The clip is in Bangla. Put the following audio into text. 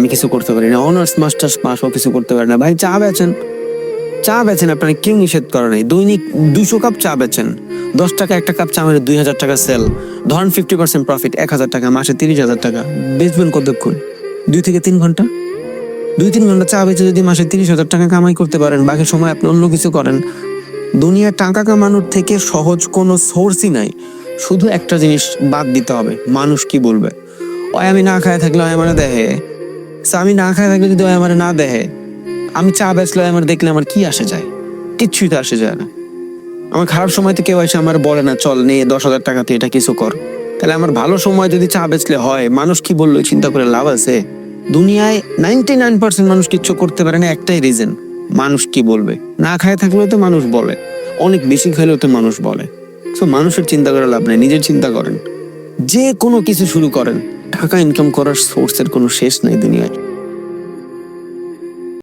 আমি কিছু করতে পারি না, অনার্স মাস্টার্স পাসও কিছু করতে পারি না। ভাই চা বেচেন, চা বেচেন, আপনার কেউ নিষেধ করে নাই। দৈনিক 200 কাপ চা বেচেন, 10 টাকা একটা কাপ চা, মানে 2000 টাকা সেল, ধরেন 50% প্রফিট, 1000 টাকা, মাসে 30,000 টাকা। বেচবেন কতক্ষণ? 2 থেকে 3 ঘন্টা। 2-3 ঘন্টা চা বেচে যদি মাসে 30,000 টাকা কামাই করতে পারেন, বাকি সময় আপনি অন্য কিছু করেন। দুনিয়ায় টাকা কামানোর থেকে সহজ কোনো সোর্সই নাই। শুধু একটা জিনিস বাদ দিতে হবে, মানুষ কি বলবে। ওই আমি না খায় থাকলে ওই আমার দেখে, আমি না খায় থাকলে যদি ওই আমার না দেখে, আমি চা বেচলে আমার দেখলে আমার কি আসে যায়? কিচ্ছুই তো আসে যায় না। আমার খারাপ সময়তে কেউ এসে আমার বলে না চল নে 10,000 টাকা তুই এটা কিছু কর। তাহলে আমার ভালো সময় যদি চা বেচলে হয়, মানুষ কি বললো চিন্তা করে লাভ আছে? দুনিয়ায় 99% মানুষ কিচ্ছু করতে পারে না, একটাই রিজন, মানুষ কি বলবে। না খায় থাকলেও তো মানুষ বলে, অনেক বেশি খাইলেও তো মানুষ বলে। তো মানুষের চিন্তা করে লাভ নেই, নিজের চিন্তা করেন। যে কোনো কিছু শুরু করেন, টাকা ইনকাম করার সোর্সের কোনো শেষ নাই দুনিয়ায়।